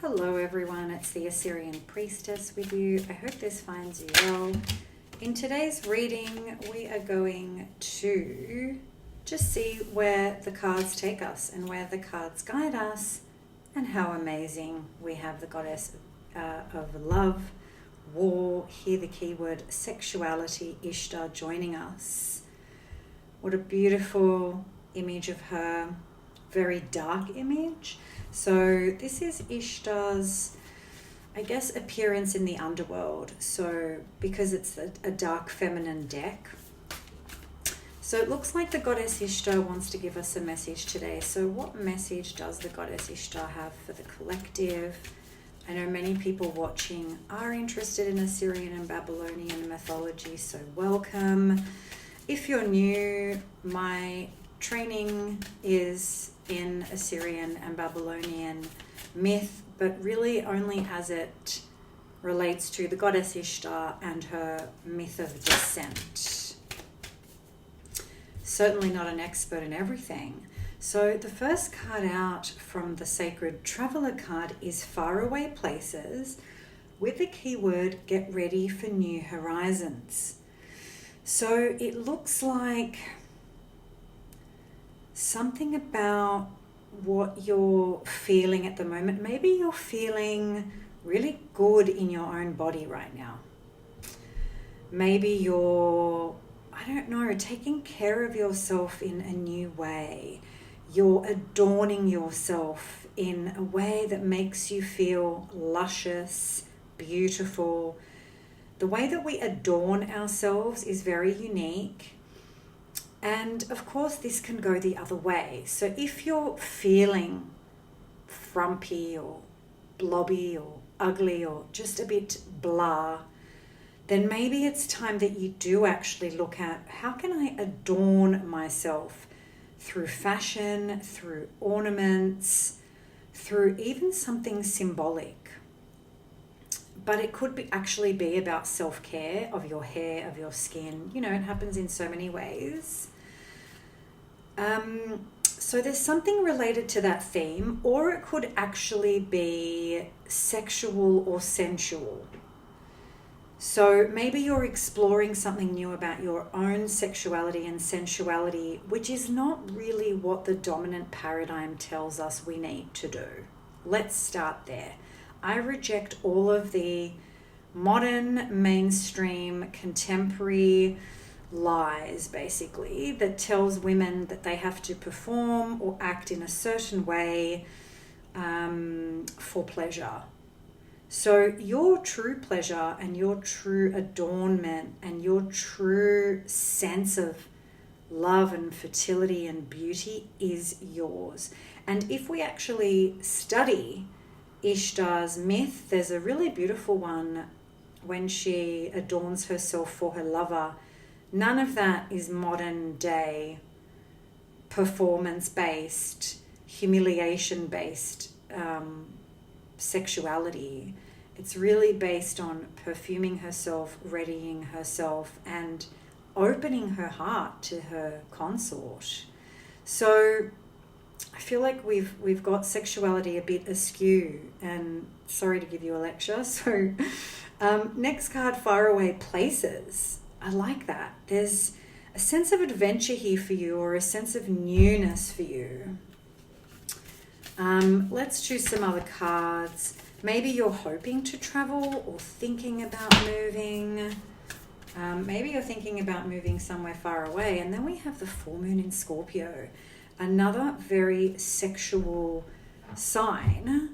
Hello everyone, it's the Assyrian priestess with you. I hope this finds you well. In today's reading, we are going to just see where the cards take us and where the cards guide us, and how amazing we have the goddess of love, war, here the keyword sexuality, Ishtar, joining us. What a beautiful image of her, very dark image. So this is Ishtar's, I guess, appearance in the underworld. So because it's a dark feminine deck. So it looks like the goddess Ishtar wants to give us a message today. So what message does the goddess Ishtar have for the collective? I know many people watching are interested in Assyrian and Babylonian mythology, so welcome. If you're new, my training is in Assyrian and Babylonian myth, but really only as it relates to the goddess Ishtar and her myth of descent. Certainly not an expert in everything. So the first card out from the Sacred Traveler card is Faraway Places, with the keyword get ready for new horizons. So it looks like something about what you're feeling at the moment. Maybe you're feeling really good in your own body right now. Maybe you're, I don't know, taking care of yourself in a new way. You're adorning yourself in a way that makes you feel luscious, beautiful. The way that we adorn ourselves is very unique. And of course, this can go the other way. So if you're feeling frumpy or blobby or ugly or just a bit blah, then maybe it's time that you do actually look at, how can I adorn myself through fashion, through ornaments, through even something symbolic. But it could actually be about self-care of your hair, of your skin. You know, it happens in so many ways. So there's something related to that theme, or it could actually be sexual or sensual. So maybe you're exploring something new about your own sexuality and sensuality, which is not really what the dominant paradigm tells us we need to do. Let's start there. I reject all of the modern, mainstream, contemporary lies, basically, that tells women that they have to perform or act in a certain way for pleasure. So your true pleasure and your true adornment and your true sense of love and fertility and beauty is yours. And if we actually study Ishtar's myth, there's a really beautiful one when she adorns herself for her lover. None of that is modern day performance-based, humiliation-based sexuality. It's really based on perfuming herself, readying herself, and opening her heart to her consort. So I feel like we've got sexuality a bit askew, and sorry to give you a lecture. So next card, Faraway Places. I like that. There's a sense of adventure here for you, or a sense of newness for you. Let's choose some other cards. Maybe you're hoping to travel or thinking about moving. Maybe you're thinking about moving somewhere far away. And then we have the full moon in Scorpio, another very sexual sign.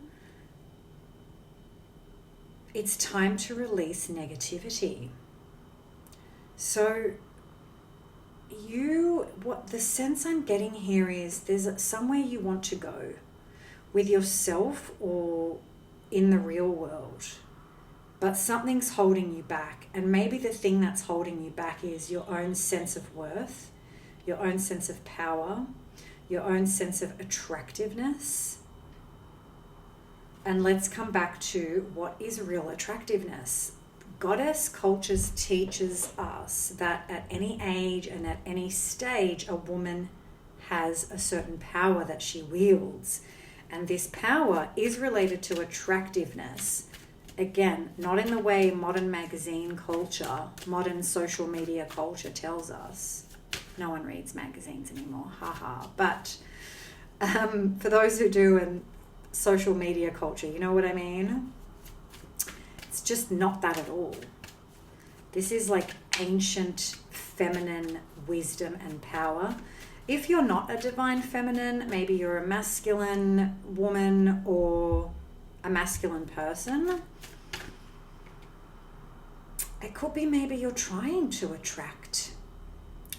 It's time to release negativity. So what the sense I'm getting here is there's somewhere you want to go with yourself or in the real world, but something's holding you back. And maybe the thing that's holding you back is your own sense of worth, your own sense of power, your own sense of attractiveness. And let's come back to what is real attractiveness. Goddess cultures teaches us that at any age and at any stage, a woman has a certain power that she wields. And this power is related to attractiveness. Again, not in the way modern magazine culture, modern social media culture tells us. No one reads magazines anymore, haha. But for those who do in social media culture, you know what I mean? It's just not that at all. This is like ancient feminine wisdom and power. If you're not a divine feminine, maybe you're a masculine woman or a masculine person, it could be maybe you're trying to attract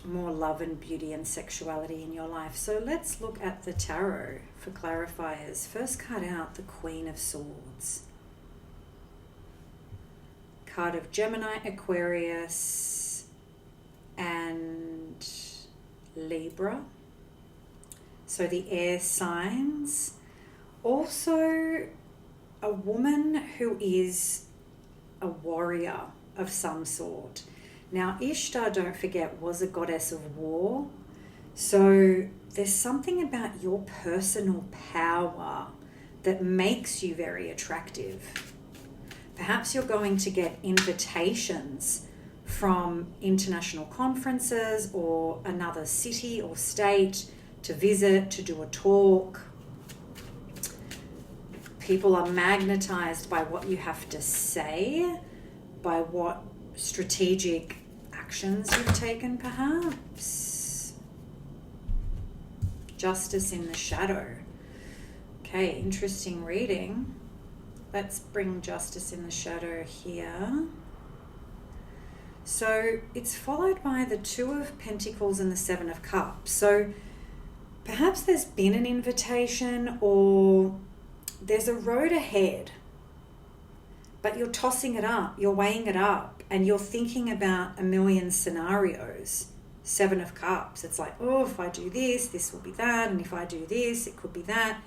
more love and beauty and sexuality in your life. So let's look at the tarot for clarifiers. First card out, the Queen of Swords. Card of Gemini, Aquarius, and Libra. So the air signs. Also a woman who is a warrior of some sort. Now Ishtar, don't forget, was a goddess of war. So there's something about your personal power that makes you very attractive. Perhaps you're going to get invitations from international conferences or another city or state to visit, to do a talk. People are magnetized by what you have to say, by what strategic actions you've taken, perhaps. Justice in the shadow. Okay, interesting reading. Let's bring Justice in the shadow here. So it's followed by the Two of Pentacles and the Seven of Cups. So perhaps there's been an invitation or there's a road ahead, but you're tossing it up, you're weighing it up, and you're thinking about a million scenarios. Seven of Cups. It's like, oh, if I do this, this will be that, and if I do this, it could be that.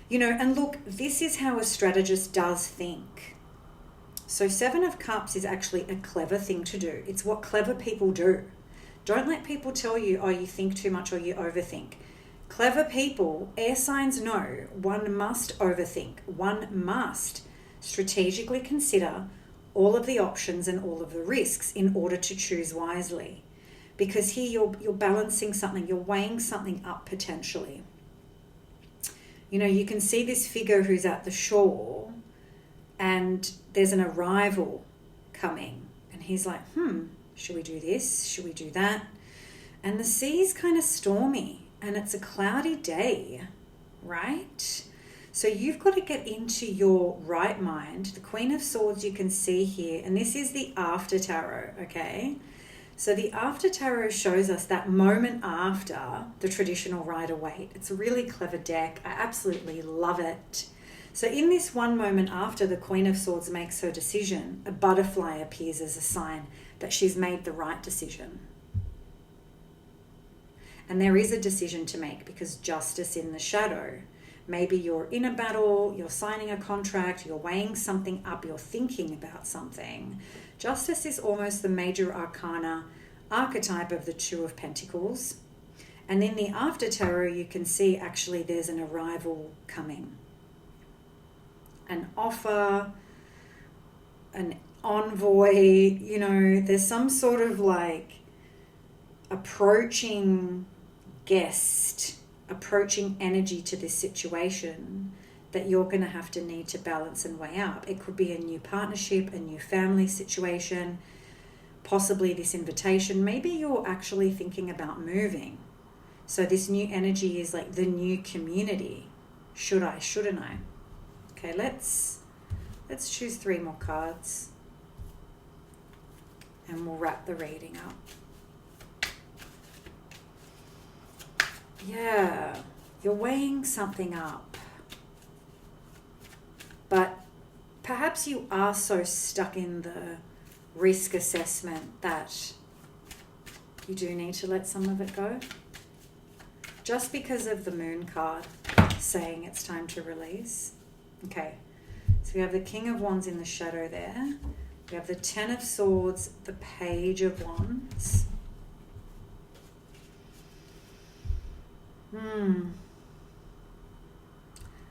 You know, and look, this is how a strategist does think. So Seven of Cups is actually a clever thing to do. It's what clever people do. Don't let people tell you, oh, you think too much or you overthink. Clever people, air signs know, one must overthink. One must strategically consider all of the options and all of the risks in order to choose wisely. Because here you're balancing something, you're weighing something up potentially. You know, you can see this figure who's at the shore and there's an arrival coming. And he's like, should we do this? Should we do that? And the sea's kind of stormy and it's a cloudy day, right? So you've got to get into your right mind. The Queen of Swords you can see here, and this is the after tarot, okay? So the after tarot shows us that moment after the traditional Rider-Waite. It's a really clever deck. I absolutely love it. So in this one moment after the Queen of Swords makes her decision, a butterfly appears as a sign that she's made the right decision. And there is a decision to make because justice in the shadow. Maybe you're in a battle, you're signing a contract, you're weighing something up, you're thinking about something. Justice is almost the major arcana archetype of the Two of Pentacles. And in the after tarot, you can see actually there's an arrival coming. An offer, an envoy, you know, there's some sort of like approaching guest, approaching energy to this situation that you're going to have to need to balance and weigh up. It could be a new partnership, a new family situation, possibly this invitation. Maybe you're actually thinking about moving. So this new energy is like the new community. Should I, shouldn't I? Okay, let's choose 3 more cards and we'll wrap the reading up. Yeah, you're weighing something up. But perhaps you are so stuck in the risk assessment that you do need to let some of it go. Just because of the Moon card saying it's time to release. Okay, so we have the King of Wands in the shadow there. We have the Ten of Swords, the Page of Wands.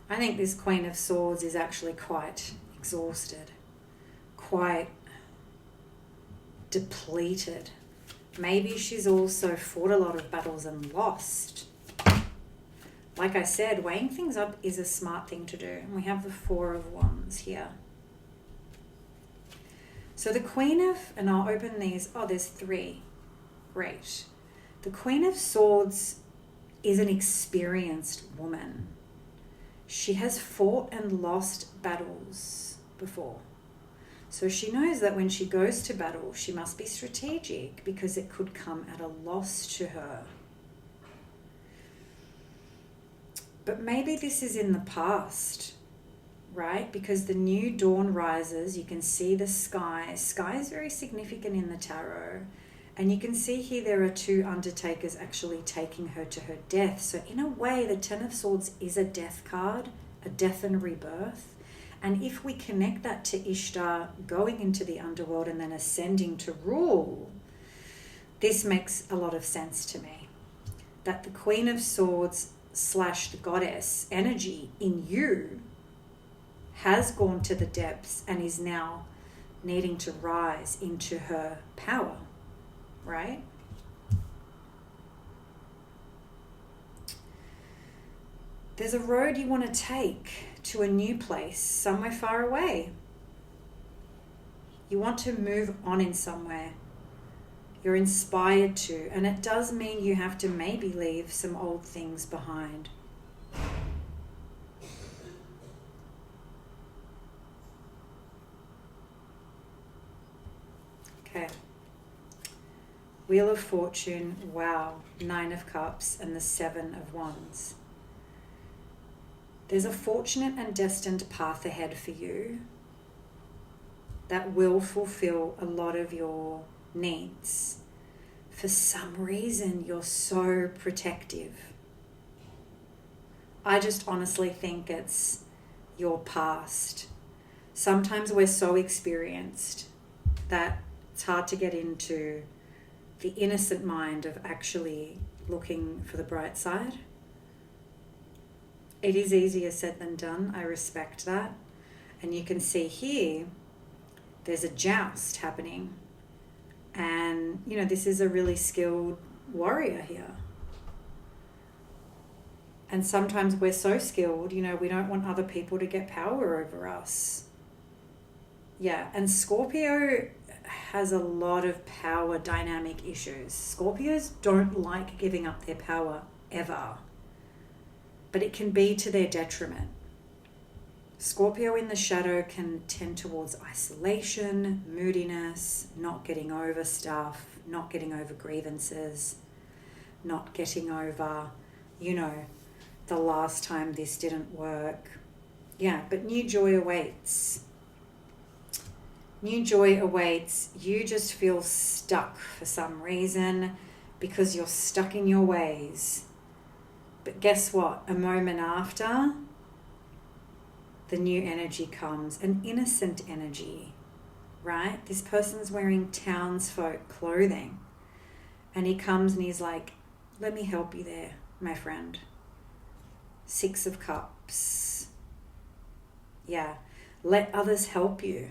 I think this Queen of Swords is actually quite exhausted, quite depleted. Maybe she's also fought a lot of battles and lost. Like I said, weighing things up is a smart thing to do. And we have the Four of Wands here. So the Queen of, and I'll open these, oh, there's three. Great. The Queen of Swords is an experienced woman. She has fought and lost battles before. So she knows that when she goes to battle, she must be strategic because it could come at a loss to her. But maybe this is in the past, right? Because the new dawn rises, you can see the sky. Sky is very significant in the tarot. And you can see here there are two undertakers actually taking her to her death. So in a way, the Ten of Swords is a death card, a death and rebirth. And if we connect that to Ishtar going into the underworld and then ascending to rule, this makes a lot of sense to me. That the Queen of Swords / the goddess energy in you has gone to the depths and is now needing to rise into her power, right? There's a road you want to take to a new place, somewhere far away. You want to move on in somewhere. You're inspired to, and it does mean you have to maybe leave some old things behind. Okay. Wheel of Fortune, wow, 9 of Cups and the 7 of Wands. There's a fortunate and destined path ahead for you that will fulfill a lot of your needs. For some reason, you're so protective. I just honestly think it's your past. Sometimes we're so experienced that it's hard to get into the innocent mind of actually looking for the bright side. It is easier said than done. I respect that. And you can see here, there's a joust happening. And, you know, this is a really skilled warrior here. And sometimes we're so skilled, you know, we don't want other people to get power over us. Yeah, and Scorpio has a lot of power dynamic issues. Scorpios don't like giving up their power ever. But it can be to their detriment. Scorpio in the shadow can tend towards isolation, moodiness, not getting over stuff, not getting over grievances, not getting over, you know, the last time this didn't work. Yeah, but new joy awaits. New joy awaits. You just feel stuck for some reason because you're stuck in your ways. But guess what? A moment after, the new energy comes, an innocent energy, right? This person's wearing townsfolk clothing. And he comes and he's like, let me help you there, my friend. 6 of Cups. Yeah, let others help you.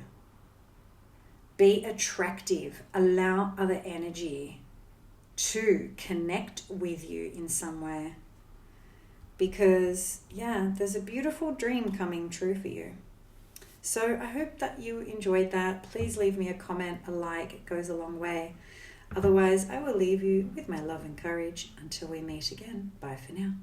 Be attractive. Allow other energy to connect with you in some way. Because, yeah, there's a beautiful dream coming true for you. So I hope that you enjoyed that. Please leave me a comment, a like. It goes a long way. Otherwise, I will leave you with my love and courage until we meet again. Bye for now.